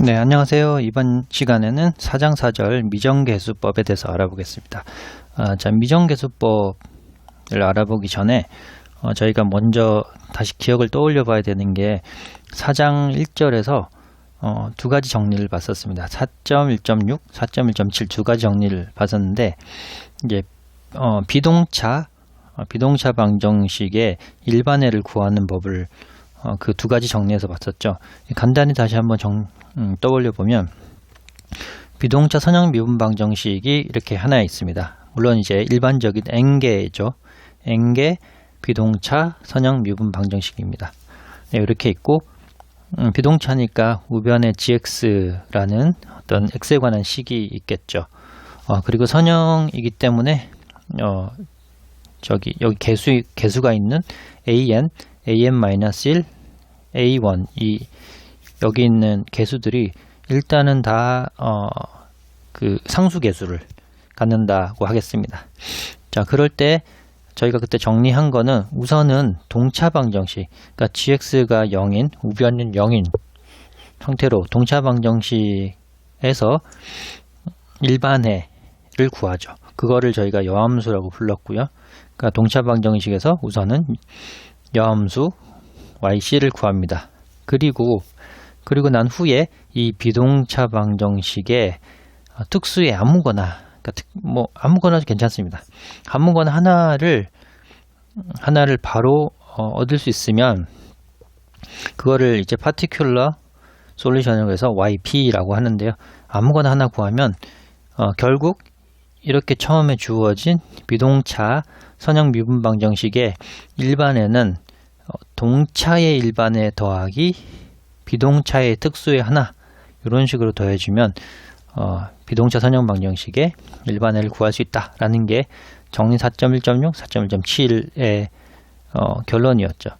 네, 안녕하세요. 이번 시간에는 사장사절 미정계수법에 대해서 알아보겠습니다. 자, 미정계수법을 알아보기 전에 저희가 먼저 다시 기억을 떠올려 봐야 되는 게 4장 1절에서 두 가지 정리를 봤었습니다. 4.1.6, 4.1.7 두 가지 정리를 봤었는데 이제 비동차 방정식의 일반해를 구하는 법을 그 두 가지 정리해서 봤었죠. 간단히 다시 한번 떠올려 보면 비동차 선형 미분 방정식이 이렇게 하나 있습니다. 물론 이제 일반적인 N개죠. N개 비동차 선형 미분 방정식입니다. 네, 이렇게 있고 비동차니까 우변에 gx라는 어떤 x에 관한 식이 있겠죠. 그리고 선형이기 때문에 여기 개수가 있는 an-1, a1 여기 있는 개수들이 일단은 다 그 상수 개수를 갖는다고 하겠습니다. 자, 그럴 때 저희가 그때 정리한 거는 우선은 동차 방정식, 그러니까 gx가 0인, 우변은 0인 형태로 동차 방정식에서 일반해를 구하죠. 그거를 저희가 여함수라고 불렀고요. 그러니까 동차 방정식에서 우선은 여함수 yc를 구합니다. 그리고 난 후에 이 비동차 방정식의 특수의 아무거나, 그러니까 아무거나도 괜찮습니다. 아무거나 하나를 바로 얻을 수 있으면 그거를 이제 particular solution으로 해서 yp라고 하는데요. 아무거나 하나 구하면 결국 이렇게 처음에 주어진 비동차 선형 미분 방정식의 일반에는 동차의 일반에 더하기 비동차의 특수의 하나, 이런 식으로 더해주면 비동차 선형 방정식의 일반해를 구할 수 있다라는 게 정리 4.1.6, 4.1.7의 결론이었죠.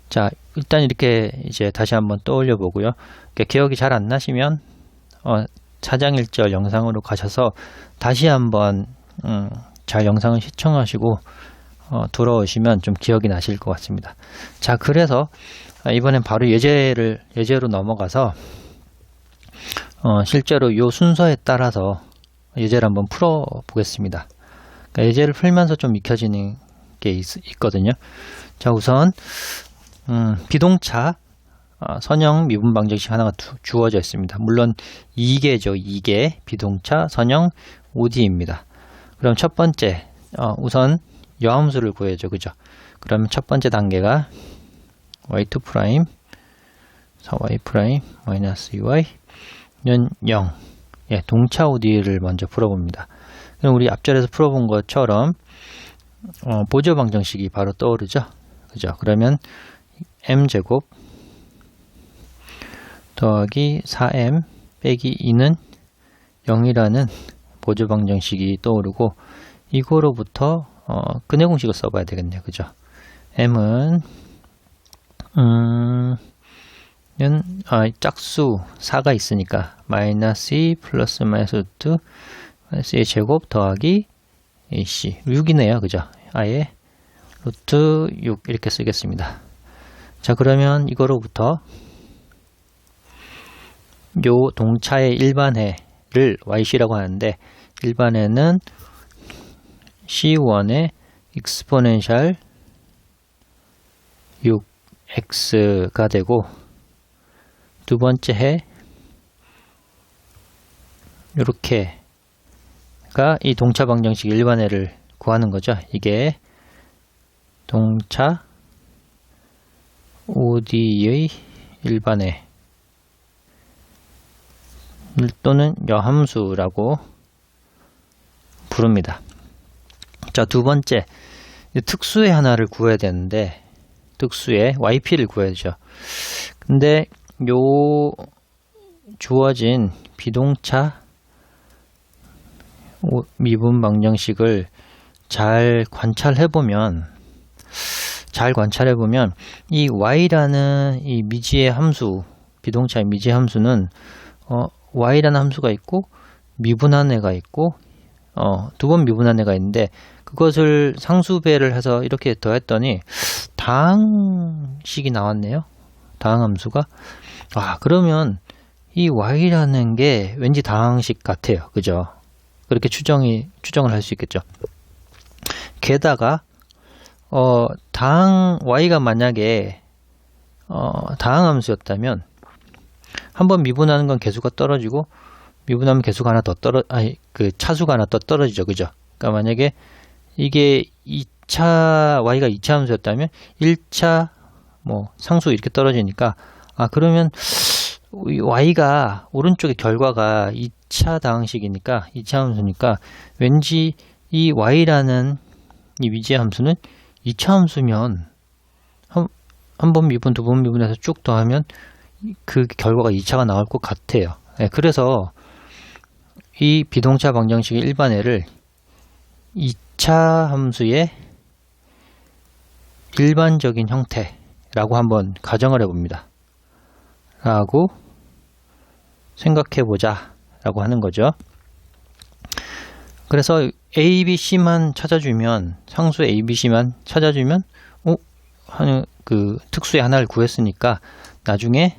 자, 일단 이렇게 이제 다시 한번 떠올려 보고요. 기억이 잘 안 나시면 4장 1절 영상으로 가셔서 다시 한번 잘 영상을 시청하시고 돌아오시면 좀 기억이 나실 것 같습니다. 자, 그래서 이번엔 바로 예제로 넘어가서 실제로 이 순서에 따라서 예제를 한번 풀어 보겠습니다. 그러니까 예제를 풀면서 좀 익혀지는 게 있거든요. 자, 우선 비동차 선형 미분 방정식 하나가 주어져 있습니다. 물론 2개죠. 2개 비동차 선형 ODE입니다. 그럼 첫 번째 우선 여함수를 구해야죠. 그죠? 그러면 첫 번째 단계가 y2 프라임 4y 프라임 마이너스 2y는 0. 예, 동차 ODE를 먼저 풀어봅니다. 그럼 우리 앞절에서 풀어본 것처럼 보조 방정식이 바로 떠오르죠. 그죠? 그러면 m제곱 더하기 4m 빼기 2는 0이라는 보조 방정식이 떠오르고 이거로부터 근해 공식을 써봐야 되겠네요. 그죠? m은 짝수 4가 있으니까 마이너스 2 플러스 마이너스 루트 마이너스 2 제곱 더하기 ac 6이네요. 그죠? 아예 루트 6 이렇게 쓰겠습니다. 자, 그러면 이거로부터 요 동차의 일반해를 yc라고 하는데 일반해는 c1의 exponential 6x가 되고 두 번째 해 요렇게가 이 동차 방정식 일반해를 구하는 거죠. 이게 동차 ODE의 일반해 또는 여함수라고 부릅니다. 자, 두 번째 특수의 하나를 구해야 되는데 특수의 yp를 구해야죠. 근데 요 주어진 비동차 미분 방정식을 잘 관찰해 보면 이 y라는 이 미지의 함수, 비동차의 미지의 함수는 y라는 함수가 있고 미분한 애가 있고 두 번 미분한 애가 있는데 그것을 상수배를 해서 이렇게 더했더니 다항식이 나왔네요. 다항함수가. 그러면 이 y라는 게 왠지 다항식 같아요. 그죠? 그렇게 추정을 할 수 있겠죠. 게다가 y가 만약에 다항함수였다면 한번 미분하는 건 개수가 떨어지고 미분하면 개수가 하나 더 차수가 하나 더 떨어지죠. 그죠? 그러니까 만약에 이게 y가 2차 함수였다면 1차 상수 이렇게 떨어지니까 그러면 y가 오른쪽의 결과가 2차 다항식이니까 2차 함수니까 왠지 이 y라는 이 미지의 함수는 2차 함수면 한 번 미분, 두 번 미분해서 쭉 더하면 그 결과가 2차가 나올 것 같아요. 네, 그래서 이 비동차 방정식의 일반회를 2차 함수의 일반적인 형태라고 한번 가정을 해봅니다. 라고 생각해보자 라고 하는 거죠. 그래서 A, B, C만 찾아주면 상수 A, B, C만 찾아주면 그 특수의 하나를 구했으니까 나중에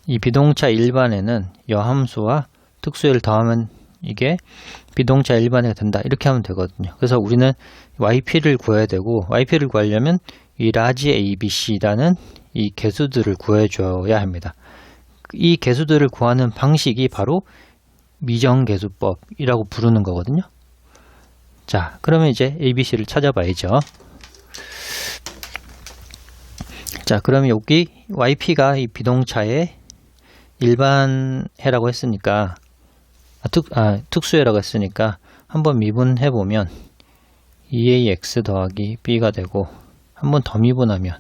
이 비동차 일반에는 여함수와 특수를 더하면 이게 비동차 일반회가 된다 이렇게 하면 되거든요. 그래서 우리는 yp를 구해야 되고 yp를 구하려면 이 라지 abc라는 이 개수들을 구해줘야 합니다. 이 개수들을 구하는 방식이 바로 미정계수법이라고 부르는 거거든요. 자, 그러면 이제 abc를 찾아봐야죠. 자, 그러면 여기 yp가 이 비동차의 일반해라고 했으니까 특수해라고 했으니까 한번 미분해 보면 2ax 더하기 b가 되고 한번 더 미분하면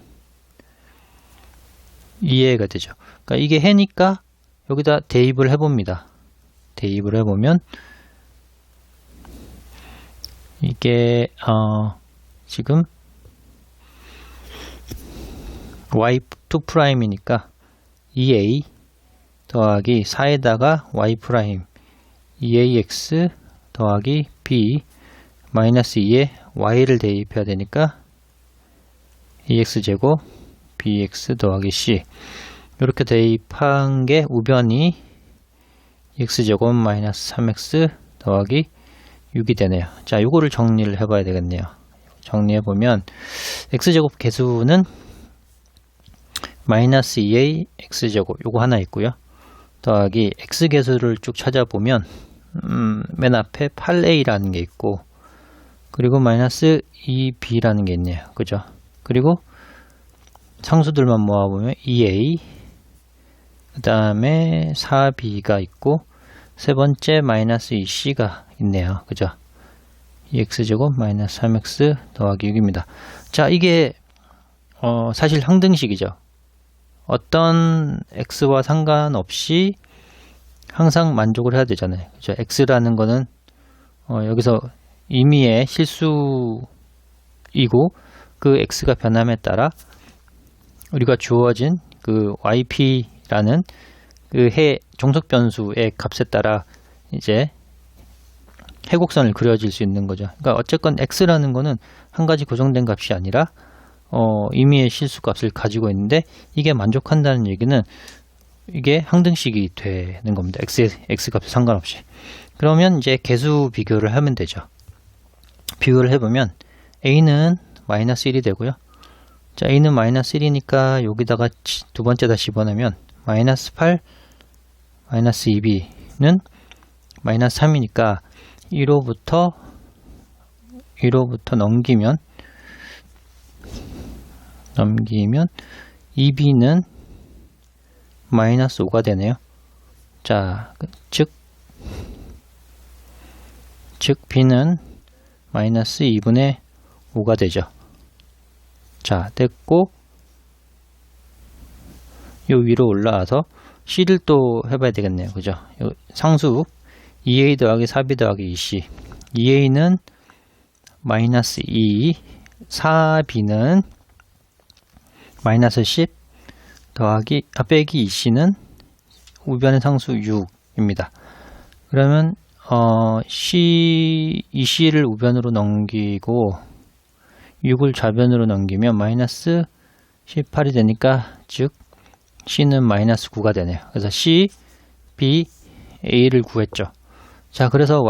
2a가 되죠. 그러니까 이게 해니까 여기다 대입을 해봅니다. 대입을 해보면 이게 지금 y2'이니까 2a 더하기 4에다가 y' 2ax 더하기 b 마이너스 2에 y를 대입해야 되니까 2x제곱 bx 더하기 c 이렇게 대입한 게 우변이 x제곱 마이너스 3x 더하기 6이 되네요. 자, 요거를 정리를 해봐야 되겠네요. 정리해보면 x제곱 개수는 마이너스 2a x제곱 요거 하나 있고요. 더하기 x개수를 쭉 찾아보면 맨 앞에 8a라는 게 있고 그리고 마이너스 2b라는 게 있네요. 그죠? 그리고 상수들만 모아보면 2a 그 다음에 4b가 있고 세 번째 마이너스 2c가 있네요. 그죠? 2x제곱 마이너스 3x 더하기 6입니다. 자, 이게 사실 항등식이죠. 어떤 x와 상관없이 항상 만족을 해야 되잖아요. 그죠? x라는 거는 여기서 임의의 실수이고 그 x가 변함에 따라 우리가 주어진 그 yp라는 그 종속 변수의 값에 따라 이제 해곡선을 그려질 수 있는 거죠. 그러니까 어쨌건 x라는 거는 한 가지 고정된 값이 아니라 임의의 실수 값을 가지고 있는데 이게 만족한다는 얘기는 이게 항등식이 되는 겁니다. x 값에 상관없이. 그러면 이제 개수 비교를 하면 되죠. 비교를 해보면 a는 마이너스 1이 되고요. 자, a는 마이너스 1이니까 여기다가 두 번째다 집어넣으면 마이너스 8 마이너스 2b는 마이너스 3이니까 1호부터 넘기면 2b는 마이너스 5가 되네요. 자, 즉 b는 마이너스 2분의 5가 되죠. 자, 됐고 요 위로 올라와서 c를 또 해봐야 되겠네요. 그죠? 상수 2a 더하기 4b 더하기 2c 2a는 마이너스 2 4b는 마이너스 10 더하기 빼기 2c는 우변의 상수 6입니다. 그러면 EC를 우변으로 넘기고 6을 좌변으로 넘기면 마이너스 18이 되니까 즉 C는 마이너스 9가 되네요. 그래서 C, B, A를 구했죠. 자, 그래서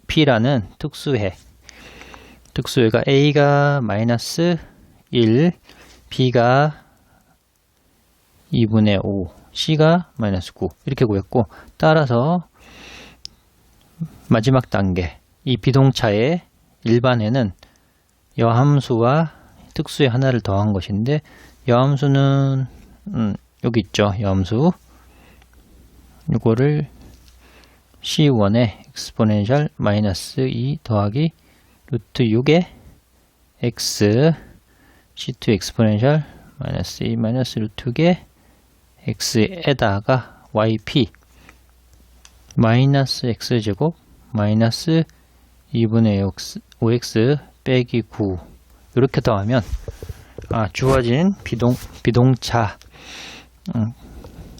YP라는 특수해가 A가 마이너스 1, B가 2분의 5, C가 마이너스 9 이렇게 구했고, 따라서 마지막 단계 이 비동차의 일반해는 여함수와 특수의 하나를 더한 것인데, 여함수는 여기 있죠. 여함수 이거를 C1에 exponential 마이너스 2 더하기 루트 6의 x C2 exponential 마이너스 2 마이너스 루트 6의 x에다가 yp 마이너스 x제곱 마이너스 2분의 5x 빼기 9 이렇게 더하면 주어진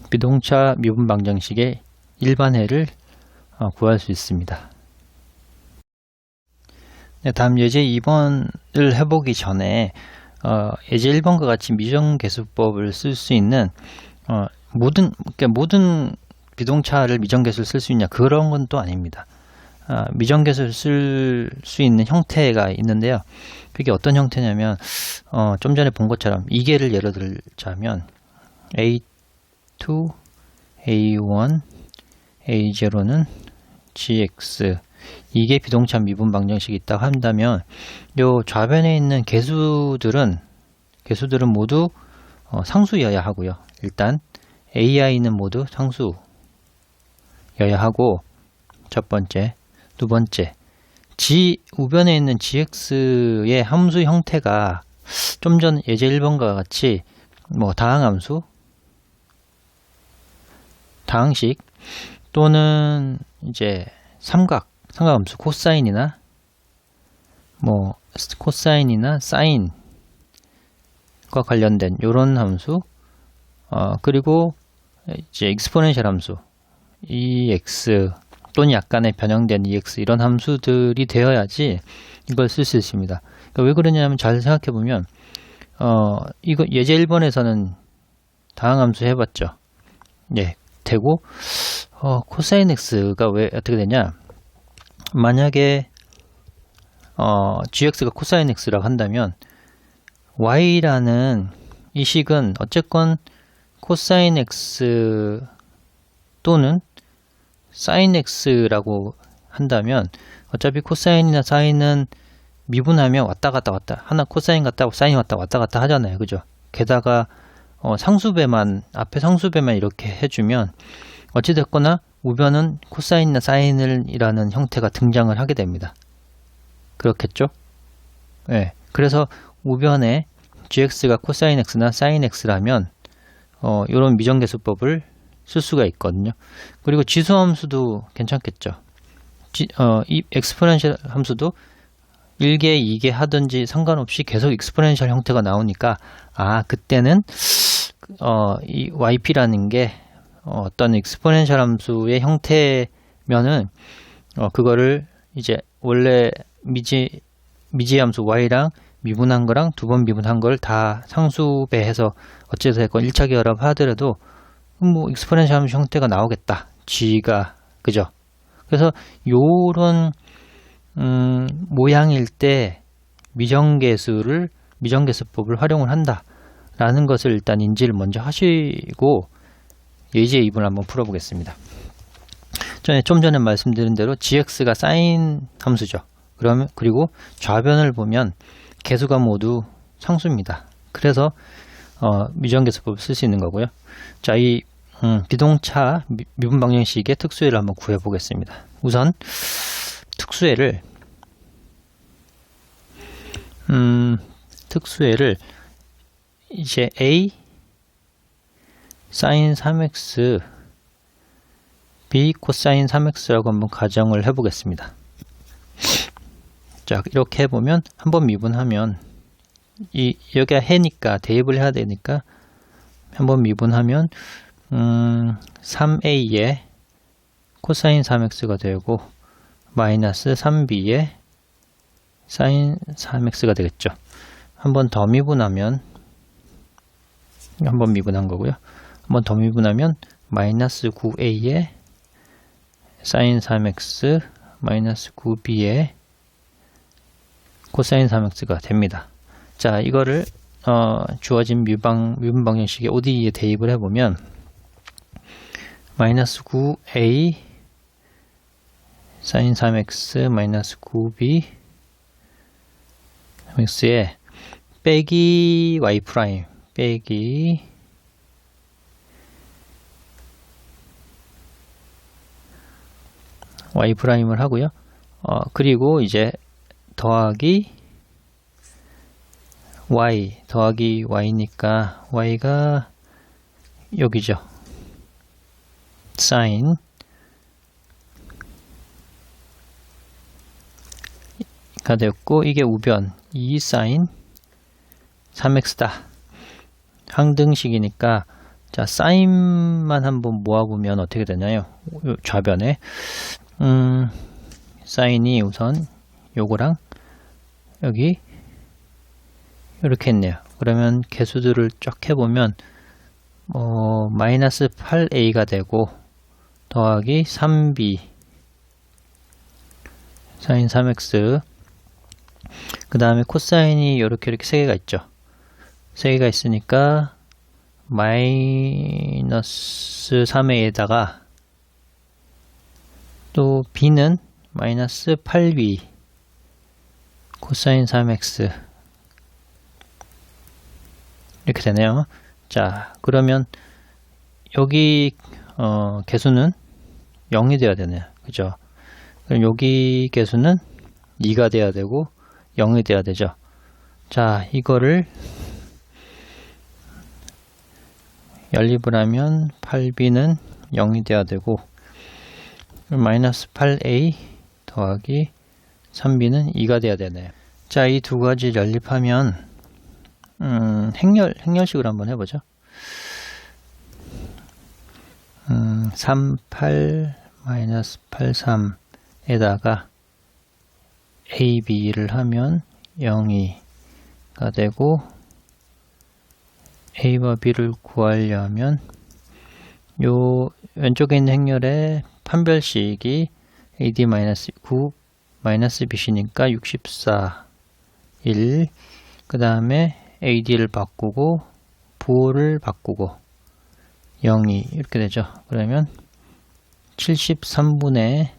비동차 미분 방정식의 일반해를 구할 수 있습니다. 네, 다음 예제 2번을 해보기 전에 예제 1번과 같이 미정계수법을 쓸 수 있는 모든 비동차를 미정계수를 쓸 수 있냐, 그런 건 또 아닙니다. 미정계수를 쓸 수 있는 형태가 있는데요. 그게 어떤 형태냐면 좀 전에 본 것처럼 이계를 예로 들자면 A2, A1, A0는 GX 이게 비동차 미분 방정식이 있다고 한다면, 요 좌변에 있는 개수들은 모두 상수여야 하고요. 일단 AI는 모두 상수여야 하고, 첫 번째. 두 번째, 우변에 있는 GX의 함수 형태가 좀 전 예제 1번과 같이 다항함수, 다항식 또는 이제 삼각함수 코사인이나 코사인이나 사인과 관련된 이런 함수, 그리고 이제 익스포넨셜 함수 EX 또는 약간의 변형된 EX, 이런 함수들이 되어야지 이걸 쓸 수 있습니다. 그러니까 왜 그러냐면, 잘 생각해 보면 이거 예제 1번에서는 다항함수 해봤죠. 예, 되고 코사인 X가 왜 어떻게 되냐, 만약에 GX가 코사인 X라고 한다면 Y라는 이 식은 어쨌건 코사인 X 또는 사인 X라고 한다면, 어차피 코사인이나 사인은 미분하면 왔다 갔다 하나 코사인 갔다 사인 왔다 갔다 하잖아요. 그죠? 게다가 앞에 상수배만 이렇게 해주면 어찌됐거나 우변은 코사인이나 사인이라는 형태가 등장을 하게 됩니다. 그렇겠죠? 네. 그래서 우변에 GX가 코사인 X나 사인 X라면 이런 미정계수법을 쓸 수가 있거든요. 그리고 지수함수도 괜찮겠죠. 이 익스포넨셜 함수도 1개, 2개 하든지 상관없이 계속 익스포넨셜 형태가 나오니까, 그때는 이 yp라는 게 어떤 익스포넨셜 함수의 형태면은 그거를 이제 원래 미지 함수 y랑 미분한 거랑 두 번 미분한 걸 다 상수배해서 어찌됐건 1차 결합 하더라도 익스포넨셜 함수 형태가 나오겠다. g가, 그죠? 그래서 요런 모양일 때 미정계수법을 활용을 한다라는 것을 일단 인지를 먼저 하시고 예제 2번 한번 풀어보겠습니다. 좀 전에 말씀드린 대로 gx가 사인 함수죠. 그리고 좌변을 보면 개수가 모두 상수입니다. 그래서 미정계수법을 쓸 수 있는 거고요. 자, 이 비동차 미분 방정식의 특수해를 한번 구해 보겠습니다. 우선 특수해를 이제 A 사인 3x B 코사인 3x라고 한번 가정을 해 보겠습니다. 자, 이렇게 해보면 한번 미분하면 여기가 해니까 대입을 해야 되니까 한번 미분하면 3a에 코사인 3x가 되고 마이너스 3b에 사인 3x가 되겠죠. 한 번 더 미분하면 한번 미분한 거고요. 한번 더 미분하면 마이너스 9a에 사인 3x 마이너스 9b에 코사인 3x가 됩니다. 자, 이거를 주어진 미분 방정식의 ODE에 대입을 해보면 마이너스 9a 사인 3x 마이너스 9b x에 빼기 y 프라임 빼기 y 프라임을 하고요. 그리고 이제 더하기 y 더하기 y니까 y가 여기죠. 사인 가 되었고 이게 우변 2 사인 3x다. 항등식이니까 자 사인만 한번 모아보면 어떻게 되나요? 좌변에 사인이 우선 요거랑 여기 이렇게 했네요. 그러면 개수들을 쫙 해보면 마이너스 8a가 되고 더하기 3b 사인 3x 그 다음에 코사인이 이렇게 3개가 있죠. 3개가 있으니까 마이너스 3a에다가 또 b는 마이너스 8b 코사인 3x 이렇게 되네요. 자, 그러면 여기 개수는 0이 돼야 되네요. 그죠? 그럼 여기 개수는 2가 돼야 되고 0이 돼야 되죠. 자, 이거를 연립을 하면 8b는 0이 돼야 되고 마이너스 8a 더하기 3b는 2가 돼야 되네요. 자, 이 두 가지 연립하면 행렬식으로 한번 해보죠. 38 마이너스 83에다가 ab를 하면 0이가 되고 a와 b를 구하려면 요 왼쪽에 있는 행렬의 판별식이 ad 마이너스 9 마이너스 b시니까 64 1 그 다음에 ad를 바꾸고 부호를 바꾸고 0이 이렇게 되죠. 그러면 73분의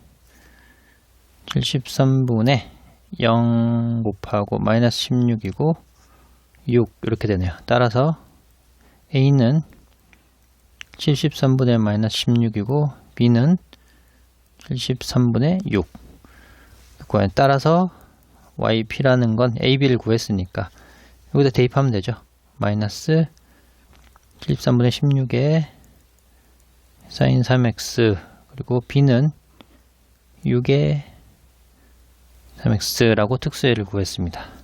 0 곱하고 마이너스 16이고 6 이렇게 되네요. 따라서 a는 73분의 마이너스 16이고 b는 73분의 6 따라서 yp라는 건 ab를 구했으니까 여기다 대입하면 되죠. 마이너스 73분의 16에 사인 3x 그리고 b는 6의 3x라고 특수의를 구했습니다.